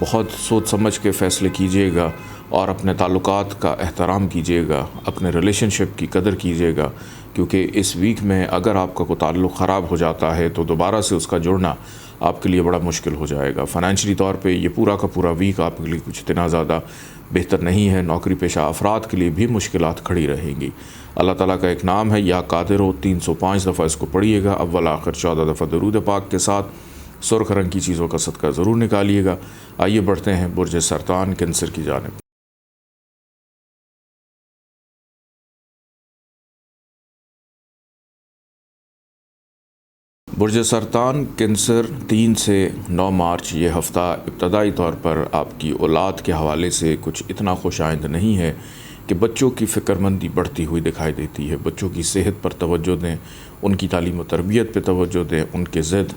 بہت سوچ سمجھ کے فیصلے کیجیے گا اور اپنے تعلقات کا احترام کیجیے گا، اپنے ریلیشن شپ کی قدر کیجیے گا، کیونکہ اس ویک میں اگر آپ کا کوئی تعلق خراب ہو جاتا ہے تو دوبارہ سے اس کا جڑنا آپ کے لیے بڑا مشکل ہو جائے گا۔ فائنینشلی طور پہ یہ پورا کا پورا ویک آپ کے لیے کچھ اتنا زیادہ بہتر نہیں ہے۔ نوکری پیشہ افراد کے لیے بھی مشکلات کھڑی رہیں گی۔ اللہ تعالیٰ کا ایک نام ہے یا قادر ہو، 305 دفعہ اس کو پڑھیے گا، اول آخر 14 دفعہ درود پاک کے ساتھ۔ سرخ رنگ کی چیزوں کا صدقہ ضرور نکالیے گا۔ آئیے بڑھتے ہیں برج سرطان کینسر کی جانب۔ برج سرطان کینسر 3 سے 9 مارچ یہ ہفتہ ابتدائی طور پر آپ کی اولاد کے حوالے سے کچھ اتنا خوش آئند نہیں ہے کہ بچوں کی فکر مندی بڑھتی ہوئی دکھائی دیتی ہے۔ بچوں کی صحت پر توجہ دیں، ان کی تعلیم و تربیت پہ توجہ دیں، ان کے ضد،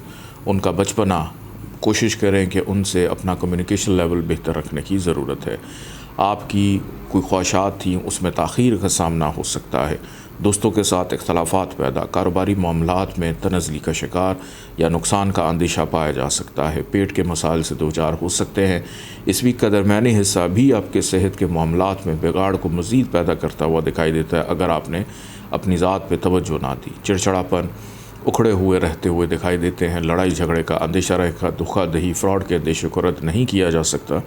ان کا بچپنا کوشش کریں کہ ان سے اپنا کمیونیکیشن لیول بہتر رکھنے کی ضرورت ہے۔ آپ کی کوئی خواہشات تھیں، اس میں تاخیر کا سامنا ہو سکتا ہے۔ دوستوں کے ساتھ اختلافات پیدا، کاروباری معاملات میں تنزلی کا شکار یا نقصان کا اندیشہ پایا جا سکتا ہے۔ پیٹ کے مسائل سے دوچار ہو سکتے ہیں۔ اس ویک کا درمیانی حصہ بھی آپ کے صحت کے معاملات میں بگاڑ کو مزید پیدا کرتا ہوا دکھائی دیتا ہے اگر آپ نے اپنی ذات پہ توجہ نہ دی۔ چڑچڑاپن، اکھڑے ہوئے رہتے ہوئے دکھائی دیتے ہیں۔ لڑائی جھگڑے کا اندیشہ رہے گا۔ دھوکہ دہی، فراڈ کے اندیشے کو رد نہیں کیا جا سکتا،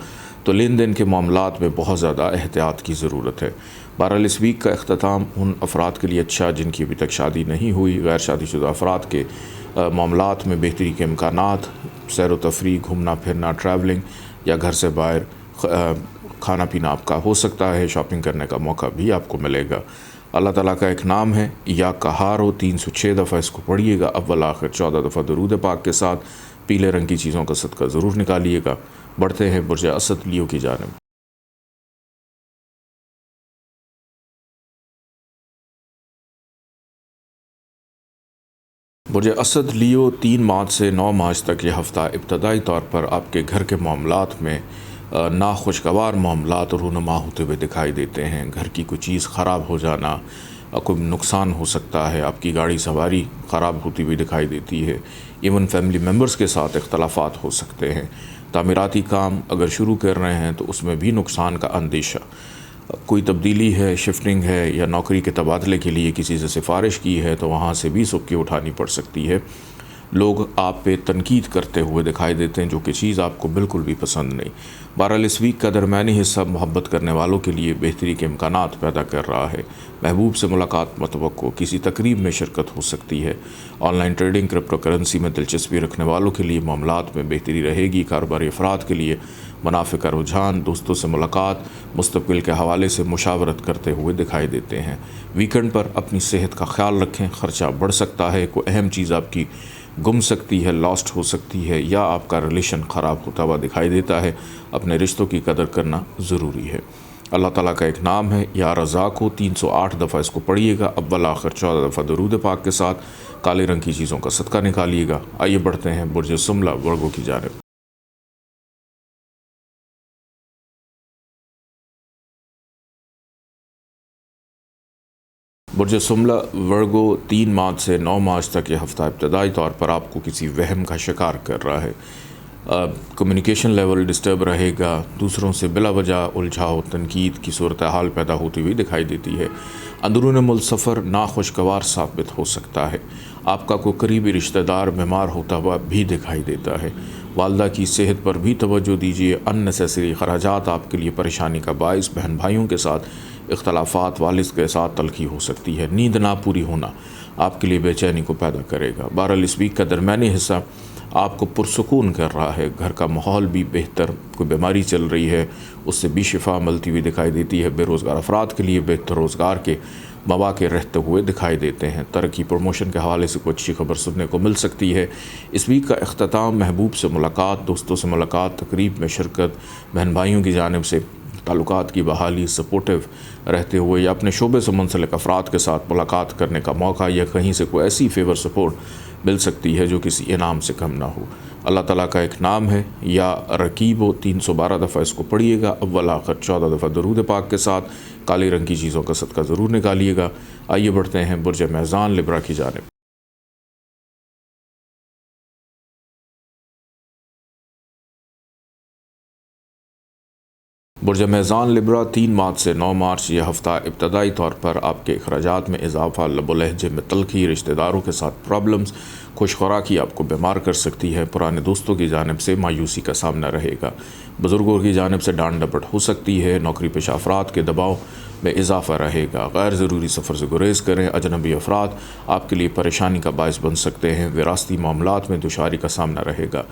تو لین دین کے معاملات میں بہت زیادہ احتیاط کی ضرورت ہے۔ بہرحال اس ویک کا اختتام ان افراد کے لیے اچھا جن کی ابھی تک شادی نہیں ہوئی۔ غیر شادی شدہ افراد کے معاملات میں بہتری کے امکانات، سیر و تفریح، گھومنا پھرنا، ٹریولنگ یا گھر سے باہر کھانا پینا آپ کا ہو سکتا ہے۔ شاپنگ کرنے کا موقع بھی آپ کو ملے گا۔ اللہ تعالیٰ کا ایک نام ہے یا قہار ہو، 306 دفعہ اس کو پڑھیے گا، اول آخر 14 دفعہ درود پاک کے ساتھ۔ پیلے رنگ کی چیزوں کا صدقہ ضرور نکالیے گا۔ بڑھتے ہیں برج اسد لیو کی جانب۔ برج اسد لیو 3 مارچ سے 9 مارچ تک یہ ہفتہ ابتدائی طور پر آپ کے گھر کے معاملات میں ناخوشگوار معاملات رونما ہوتے ہوئے دکھائی دیتے ہیں۔ گھر کی کوئی چیز خراب ہو جانا، کوئی نقصان ہو سکتا ہے، آپ کی گاڑی سواری خراب ہوتی ہوئی دکھائی دیتی ہے۔ ایون فیملی ممبرز کے ساتھ اختلافات ہو سکتے ہیں۔ تعمیراتی کام اگر شروع کر رہے ہیں تو اس میں بھی نقصان کا اندیشہ۔ کوئی تبدیلی ہے، شفٹنگ ہے یا نوکری کے تبادلے کے لیے کسی سے سفارش کی ہے تو وہاں سے بھی سبکی اٹھانی پڑ سکتی ہے۔ لوگ آپ پہ تنقید کرتے ہوئے دکھائی دیتے ہیں جو کہ چیز آپ کو بالکل بھی پسند نہیں۔ بہرحال اس ویک کا درمیانی حصہ محبت کرنے والوں کے لیے بہتری کے امکانات پیدا کر رہا ہے۔ محبوب سے ملاقات متوقع، کسی تقریب میں شرکت ہو سکتی ہے۔ On line trading, crypto currency میں دلچسپی رکھنے والوں کے لیے معاملات میں بہتری رہے گی۔ کاروباری افراد کے لیے منافع کا رجحان، دوستوں سے ملاقات، مستقبل کے حوالے سے مشاورت کرتے ہوئے دکھائی دیتے ہیں۔ ویکنڈ پر اپنی صحت کا خیال رکھیں، خرچہ بڑھ سکتا ہے، کوئی اہم چیز آپ کی گم سکتی ہے، لاسٹ ہو سکتی ہے، یا آپ کا ریلیشن خراب ہوتا ہوا دکھائی دیتا ہے۔ اپنے رشتوں کی قدر کرنا ضروری ہے۔ اللہ تعالیٰ کا ایک نام ہے یا رزاق ہو، 308 دفعہ اس کو پڑھیے گا، اول آخر 14 دفعہ درود پاک کے ساتھ۔ کالے رنگ کی چیزوں کا صدقہ نکالیے گا۔ آئیے بڑھتے ہیں برج سملہ ورگو کی جانب۔ برج سملہ ورگو 3 مارچ سے 9 مارچ تک یہ ہفتہ ابتدائی طور پر آپ کو کسی وہم کا شکار کر رہا ہے۔ کمیونیکیشن لیول ڈسٹرب رہے گا، دوسروں سے بلا وجہ الجھاؤ، تنقید کی صورتحال پیدا ہوتی ہوئی دکھائی دیتی ہے۔ اندرون ملک سفر ناخوشگوار ثابت ہو سکتا ہے۔ آپ کا کوئی قریبی رشتہ دار بیمار ہوتا ہوا بھی دکھائی دیتا ہے۔ والدہ کی صحت پر بھی توجہ دیجیے۔ ان نیسیسری خراجات آپ کے لیے پریشانی کا باعث، بہن بھائیوں کے ساتھ اختلافات، والد کے ساتھ تلخی ہو سکتی ہے۔ نیند نہ پوری ہونا آپ کے لیے بے چینی کو پیدا کرے گا۔ بہرحال اس ویک کا درمیانی حصہ آپ کو پرسکون کر رہا ہے۔ گھر کا ماحول بھی بہتر، کوئی بیماری چل رہی ہے اس سے بھی شفا ملتی ہوئی دکھائی دیتی ہے۔ بے روزگار افراد کے لیے بہتر روزگار کے مواقع رہتے ہوئے دکھائی دیتے ہیں۔ ترقی پروموشن کے حوالے سے کوئی اچھی خبر سننے کو مل سکتی ہے۔ اس ویک کا اختتام محبوب سے ملاقات، دوستوں سے ملاقات، تقریب میں شرکت، بہن بھائیوں کی جانب سے تعلقات کی بحالی، سپورٹیو رہتے ہوئے یا اپنے شعبے سے منسلک افراد کے ساتھ ملاقات کرنے کا موقع، یا کہیں سے کوئی ایسی فیور سپورٹ مل سکتی ہے جو کسی انعام سے کم نہ ہو۔ اللہ تعالیٰ کا ایک نام ہے یا رقیب ہو، 312 دفعہ اس کو پڑھیے گا، اول آخر 14 دفعہ درود پاک کے ساتھ۔ کالے رنگ کی چیزوں کا صدقہ ضرور نکالیے گا۔ آئیے بڑھتے ہیں برج میزان لبرا کی جانب۔ برج میزان لبرا 3 مارچ سے 9 مارچ یہ ہفتہ ابتدائی طور پر آپ کے اخراجات میں اضافہ، لب و لہجے میں تلخی، رشتہ داروں کے ساتھ پرابلمز، خوش خوراکی آپ کو بیمار کر سکتی ہے، پرانے دوستوں کی جانب سے مایوسی کا سامنا رہے گا، بزرگوں کی جانب سے ڈانٹ ڈپٹ ہو سکتی ہے، نوکری پیشہ افراد کے دباؤ میں اضافہ رہے گا، غیر ضروری سفر سے گریز کریں، اجنبی افراد آپ کے لیے پریشانی کا باعث بن سکتے ہیں، وراثتی معاملات میں دشواری کا سامنا رہے گا۔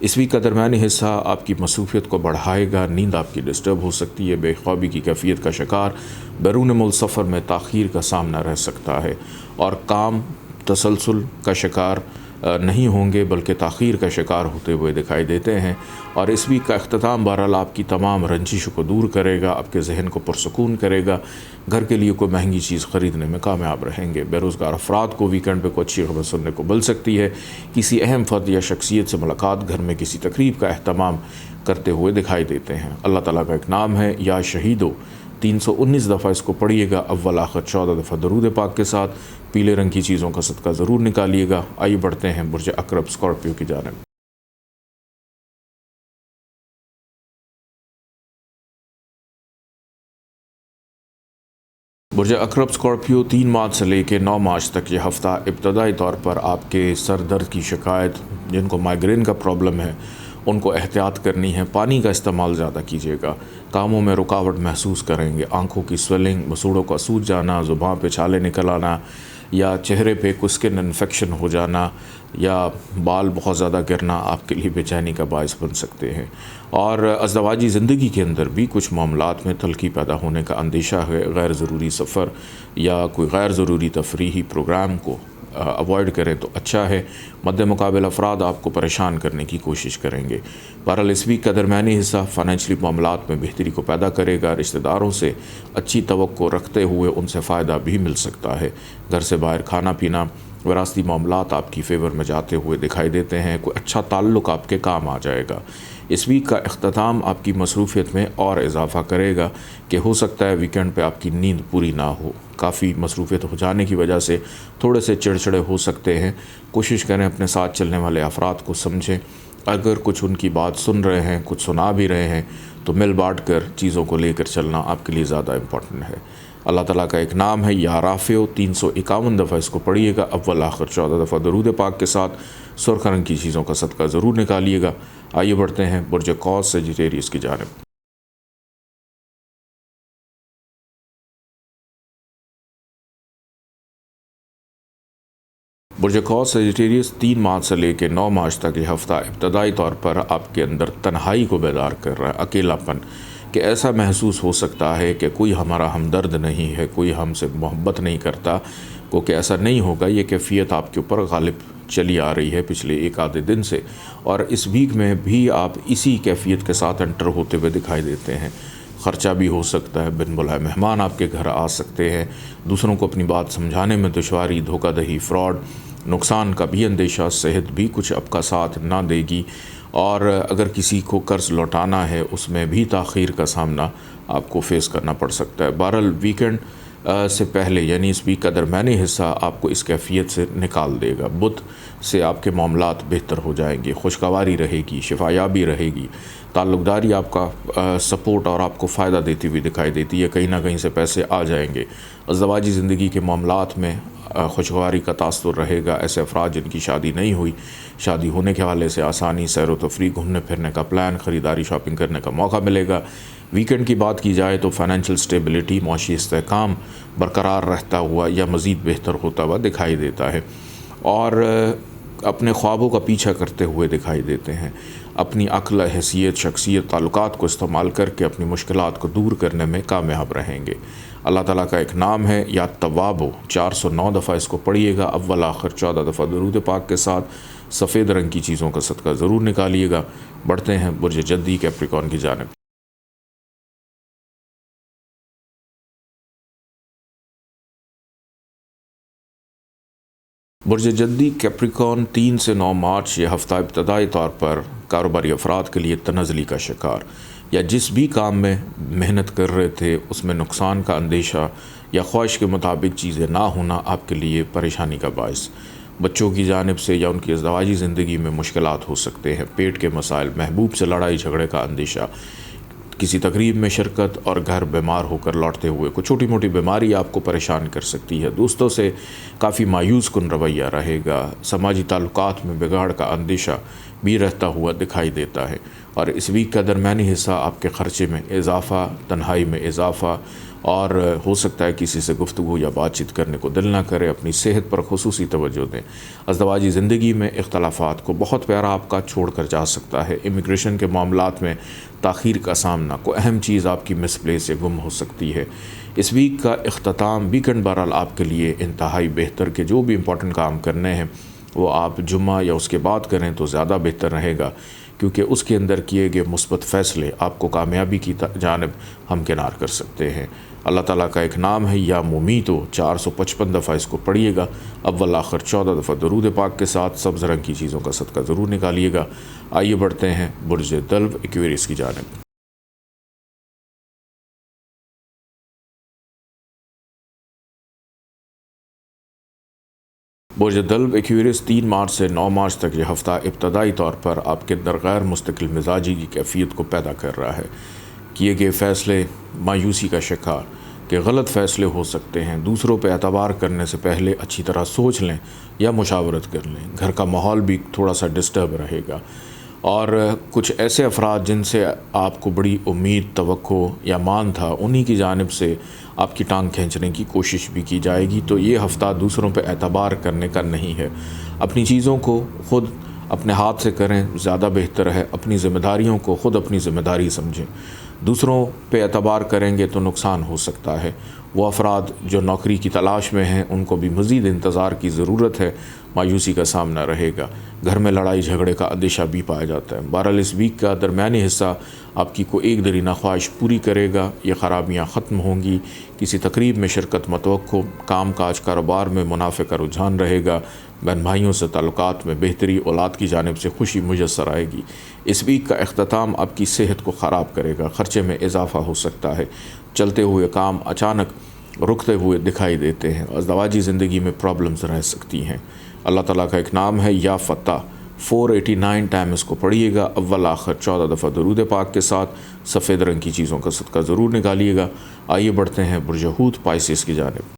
اس ویک کا درمیانی حصہ آپ کی مصروفیت کو بڑھائے گا، نیند آپ کی ڈسٹرب ہو سکتی ہے، بے خوابی کی کیفیت کا شکار، بیرون ملک سفر میں تاخیر کا سامنا رہ سکتا ہے، اور کام تسلسل کا شکار نہیں ہوں گے بلکہ تاخیر کا شکار ہوتے ہوئے دکھائی دیتے ہیں۔ اور اس ویک کا اختتام بہرحال آپ کی تمام رنجش کو دور کرے گا، آپ کے ذہن کو پرسکون کرے گا، گھر کے لیے کوئی مہنگی چیز خریدنے میں کامیاب رہیں گے۔ بے روزگار افراد کو ویکنڈ پہ کوئی اچھی خبر سننے کو مل سکتی ہے، کسی اہم فرد یا شخصیت سے ملاقات، گھر میں کسی تقریب کا اہتمام کرتے ہوئے دکھائی دیتے ہیں۔ اللہ تعالیٰ کا ایک نام ہے یا شہیدو، 319 دفعہ اس کو پڑھیے گا، اول آخر 14 دفعہ درود پاک کے ساتھ، پیلے رنگ کی چیزوں کا صدقہ ضرور نکالیے گا۔ آئیے بڑھتے ہیں برج عقرب اسکارپیو کی جانب۔ برج عقرب اسکارپیو 3 مارچ سے لے کے 9 مارچ تک یہ ہفتہ ابتدائی طور پر آپ کے سر درد کی شکایت، جن کو مائیگرین کا پرابلم ہے ان کو احتیاط کرنی ہے، پانی کا استعمال زیادہ کیجیے گا، کاموں میں رکاوٹ محسوس کریں گے، آنکھوں کی سویلنگ، مسوڑوں کا سوج جانا، زبان پہ چھالے نکل آنا، یا چہرے پہ کوئی اسکن انفیکشن ہو جانا، یا بال بہت زیادہ گرنا آپ کے لیے بے چینی کا باعث بن سکتے ہیں۔ اور ازدواجی زندگی کے اندر بھی کچھ معاملات میں تلخی پیدا ہونے کا اندیشہ ہے، غیر ضروری سفر یا کوئی غیر ضروری تفریحی پروگرام کو اوائڈ کریں تو اچھا ہے۔ مد مقابل افراد آپ کو پریشان کرنے کی کوشش کریں گے۔ بہرحال اس ویک کا درمیانی حصہ فائنینشلی معاملات میں بہتری کو پیدا کرے گا، رشتہ داروں سے اچھی توقع رکھتے ہوئے ان سے فائدہ بھی مل سکتا ہے، گھر سے باہر کھانا پینا، وراثتی معاملات آپ کی فیور میں جاتے ہوئے دکھائی دیتے ہیں، کوئی اچھا تعلق آپ کے کام آ جائے گا۔ اس ویک کا اختتام آپ کی مصروفیت میں اور اضافہ کرے گا کہ ہو سکتا ہے ویکنڈ پہ آپ کی نیند پوری نہ ہو، کافی مصروفیت ہو جانے کی وجہ سے تھوڑے سے چڑچڑے ہو سکتے ہیں۔ کوشش کریں اپنے ساتھ چلنے والے افراد کو سمجھیں، اگر کچھ ان کی بات سن رہے ہیں، کچھ سنا بھی رہے ہیں تو مل بانٹ کر چیزوں کو لے کر چلنا آپ کے لیے زیادہ امپورٹنٹ ہے۔ اللہ تعالیٰ کا ایک نام ہے یا رافع، 351 دفعہ اس کو پڑھیے گا، اول آخر 14 دفعہ درود پاک کے ساتھ، سرخ رنگ کی چیزوں کا صدقہ ضرور نکالیے گا۔ آئیے بڑھتے ہیں برج قوس سیجیٹیریس کی جانب۔ برج قوس سیجیٹیریس 3 مارچ سے لے کے 9 مارچ تک یہ ہفتہ ابتدائی طور پر آپ کے اندر تنہائی کو بیدار کر رہا ہے، اکیلا پن، کہ ایسا محسوس ہو سکتا ہے کہ کوئی ہمارا ہمدرد نہیں ہے، کوئی ہم سے محبت نہیں کرتا، کیونکہ ایسا نہیں ہوگا۔ یہ کیفیت آپ کے اوپر غالب چلی آ رہی ہے پچھلے ایک آدھے دن سے، اور اس ویک میں بھی آپ اسی کیفیت کے ساتھ انٹر ہوتے ہوئے دکھائی دیتے ہیں۔ خرچہ بھی ہو سکتا ہے، بن بلائے مہمان آپ کے گھر آ سکتے ہیں، دوسروں کو اپنی بات سمجھانے میں دشواری، دھوکہ دہی، فراڈ، نقصان کا بھی اندیشہ، صحت بھی کچھ آپ کا ساتھ نہ دے گی، اور اگر کسی کو قرض لوٹانا ہے اس میں بھی تاخیر کا سامنا آپ کو فیس کرنا پڑ سکتا ہے۔ بہرحال ویکنڈ سے پہلے یعنی اس ویک کا درمیانی حصہ آپ کو اس کیفیت سے نکال دے گا، بدھ سے آپ کے معاملات بہتر ہو جائیں گے، خوشگواری رہے گی، شفایابی رہے گی، تعلق داری آپ کا سپورٹ اور آپ کو فائدہ دیتی ہوئی دکھائی دیتی ہے، کہیں نہ کہیں سے پیسے آ جائیں گے۔ ازدواجی زندگی کے معاملات میں خوشگواری کا تاثر رہے گا، ایسے افراد جن کی شادی نہیں ہوئی، شادی ہونے کے حوالے سے آسانی، سیر و تفریح، گھومنے پھرنے کا پلان، خریداری شاپنگ کرنے کا موقع ملے گا۔ ویکنڈ کی بات کی جائے تو فائنینشیل سٹیبلٹی، معاشی استحکام برقرار رہتا ہوا یا مزید بہتر ہوتا ہوا دکھائی دیتا ہے، اور اپنے خوابوں کا پیچھا کرتے ہوئے دکھائی دیتے ہیں، اپنی عقل، حیثیت، شخصیت، تعلقات کو استعمال کر کے اپنی مشکلات کو دور کرنے میں کامیاب رہیں گے۔ اللہ تعالیٰ کا ایک نام ہے یا توابو، 409 دفعہ اس کو پڑھیے گا، اول آخر 14 دفعہ درود پاک کے ساتھ، سفید رنگ کی چیزوں کا صدقہ ضرور نکالیے گا۔ بڑھتے ہیں برج جدی کیپریکون کی جانب۔ برج جدی کیپریکون 3 سے 9 مارچ یہ ہفتہ ابتدائی طور پر کاروباری افراد کے لیے تنزلی کا شکار، یا جس بھی کام میں محنت کر رہے تھے اس میں نقصان کا اندیشہ یا خواہش کے مطابق چیزیں نہ ہونا آپ کے لیے پریشانی کا باعث، بچوں کی جانب سے یا ان کی ازدواجی زندگی میں مشکلات ہو سکتے ہیں، پیٹ کے مسائل، محبوب سے لڑائی جھگڑے کا اندیشہ، کسی تقریب میں شرکت اور گھر بیمار ہو کر لوٹتے ہوئے کوئی چھوٹی موٹی بیماری آپ کو پریشان کر سکتی ہے۔ دوستوں سے کافی مایوس کن رویہ رہے گا۔ سماجی تعلقات میں بگاڑ کا اندیشہ بھی رہتا ہوا دکھائی دیتا ہے، اور اس ویک کا درمیانی حصہ آپ کے خرچے میں اضافہ، تنہائی میں اضافہ، اور ہو سکتا ہے کسی سے گفتگو یا بات چیت کرنے کو دل نہ کرے۔ اپنی صحت پر خصوصی توجہ دیں۔ ازدواجی زندگی میں اختلافات کو بہت پیارا آپ کا چھوڑ کر جا سکتا ہے۔ امیگریشن کے معاملات میں تاخیر کا سامنا، کوئی اہم چیز آپ کی مس پلیس یا گم ہو سکتی ہے۔ اس ویک کا اختتام ویکنڈ بہرحال آپ کے لیے انتہائی بہتر، کہ جو بھی امپورٹنٹ کام کرنے ہیں وہ آپ جمعہ یا اس کے بعد کریں تو زیادہ بہتر رہے گا، کیونکہ اس کے اندر کیے گئے مثبت فیصلے آپ کو کامیابی کی جانب ہمکنار کر سکتے ہیں۔ اللہ تعالیٰ کا ایک نام ہے یا ممیتو، 455 دفعہ اس کو پڑھیے گا، اول آخر 14 دفعہ درود پاک کے ساتھ سبز رنگ کی چیزوں کا صدقہ ضرور نکالیے گا۔ آئیے بڑھتے ہیں برج دلو ایکویریس کی جانب۔ برج دلو ایکویریس 3 مارچ سے 9 مارچ تک یہ ہفتہ ابتدائی طور پر آپ کے اندر غیر مستقل مزاجی کی کیفیت کو پیدا کر رہا ہے۔ کیے گئے فیصلے مایوسی کا شکار، کہ غلط فیصلے ہو سکتے ہیں۔ دوسروں پہ اعتبار کرنے سے پہلے اچھی طرح سوچ لیں یا مشاورت کر لیں۔ گھر کا ماحول بھی تھوڑا سا ڈسٹرب رہے گا، اور کچھ ایسے افراد جن سے آپ کو بڑی امید، توقع یا مان تھا، انہی کی جانب سے آپ کی ٹانگ کھینچنے کی کوشش بھی کی جائے گی۔ تو یہ ہفتہ دوسروں پہ اعتبار کرنے کا نہیں ہے۔ اپنی چیزوں کو خود اپنے ہاتھ سے کریں، زیادہ بہتر ہے۔ اپنی ذمہ داریوں کو خود اپنی ذمہ داری سمجھیں۔ دوسروں پہ اعتبار کریں گے تو نقصان ہو سکتا ہے۔ وہ افراد جو نوکری کی تلاش میں ہیں ان کو بھی مزید انتظار کی ضرورت ہے۔ مایوسی کا سامنا رہے گا۔ گھر میں لڑائی جھگڑے کا اندیشہ بھی پایا جاتا ہے۔ بہرحال اس ویک کا درمیانی حصہ آپ کی کوئی ایک درینہ خواہش پوری کرے گا۔ یہ خرابیاں ختم ہوں گی۔ کسی تقریب میں شرکت متوقع، کام کاج کاروبار میں منافع کا رجحان رہے گا۔ بہن بھائیوں سے تعلقات میں بہتری، اولاد کی جانب سے خوشی میسر آئے گی۔ اس ویک کا اختتام آپ کی صحت کو خراب کرے گا۔ خرچے میں اضافہ ہو سکتا ہے۔ چلتے ہوئے کام اچانک رکتے ہوئے دکھائی دیتے ہیں۔ ازدواجی زندگی میں پرابلمز رہ سکتی ہیں۔ اللہ تعالیٰ کا ایک نام ہے یا فتح، 489 ٹائم اس کو پڑھیے گا، اول آخر 14 دفعہ درود پاک کے ساتھ سفید رنگ کی چیزوں کا صدقہ ضرور نکالیے گا۔ آئیے بڑھتے ہیں برج حوت پائسس کی جانب۔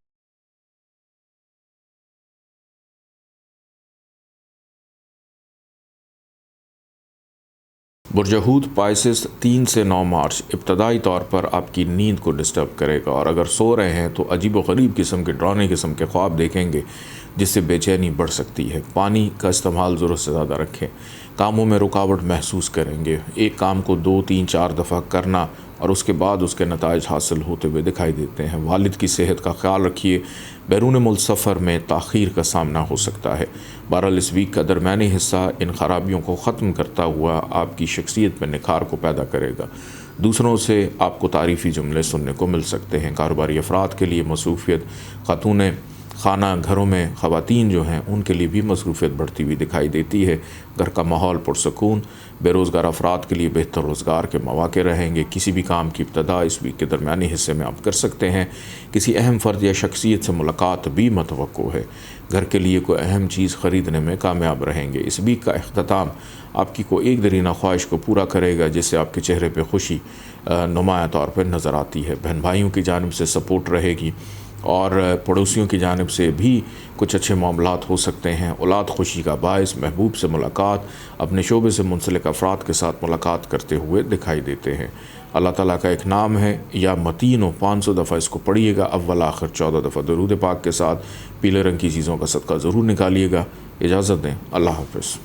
برج حوت پائسس 3 سے 9 مارچ ابتدائی طور پر آپ کی نیند کو ڈسٹرب کرے گا، اور اگر سو رہے ہیں تو عجیب و غریب قسم کے ڈرانے قسم کے خواب دیکھیں گے جس سے بے چینی بڑھ سکتی ہے۔ پانی کا استعمال ضرورت سے زیادہ رکھیں۔ کاموں میں رکاوٹ محسوس کریں گے۔ ایک کام کو 2 3 4 دفعہ کرنا اور اس کے بعد اس کے نتائج حاصل ہوتے ہوئے دکھائی دیتے ہیں۔ والد کی صحت کا خیال رکھیے۔ بیرون ملک سفر میں تاخیر کا سامنا ہو سکتا ہے۔ بہرحال اس ویک کا درمیانی حصہ ان خرابیوں کو ختم کرتا ہوا آپ کی شخصیت میں نکھار کو پیدا کرے گا۔ دوسروں سے آپ کو تعریفی جملے سننے کو مل سکتے ہیں۔ کاروباری افراد کے لیے مصروفیت، خاتون خانہ گھروں میں خواتین جو ہیں ان کے لیے بھی مصروفیت بڑھتی ہوئی دکھائی دیتی ہے۔ گھر کا ماحول پرسکون۔ بے روزگار افراد کے لیے بہتر روزگار کے مواقع رہیں گے۔ کسی بھی کام کی ابتدا اس ویک کے درمیانی حصے میں آپ کر سکتے ہیں۔ کسی اہم فرد یا شخصیت سے ملاقات بھی متوقع ہے۔ گھر کے لیے کوئی اہم چیز خریدنے میں کامیاب رہیں گے۔ اس ویک کا اختتام آپ کی کوئی ایک درینہ خواہش کو پورا کرے گا جس سے آپ کے چہرے پہ خوشی نمایاں طور پر نظر آتی ہے۔ بہن بھائیوں کی جانب سے سپورٹ رہے گی، اور پڑوسیوں کی جانب سے بھی کچھ اچھے معاملات ہو سکتے ہیں۔ اولاد خوشی کا باعث، محبوب سے ملاقات، اپنے شعبے سے منسلک افراد کے ساتھ ملاقات کرتے ہوئے دکھائی دیتے ہیں۔ اللہ تعالیٰ کا ایک نام ہے یا متینو، 500 دفعہ اس کو پڑھیے گا، اول آخر 14 دفعہ درود پاک کے ساتھ پیلے رنگ کی چیزوں کا صدقہ ضرور نکالیے گا۔ اجازت دیں، اللہ حافظ۔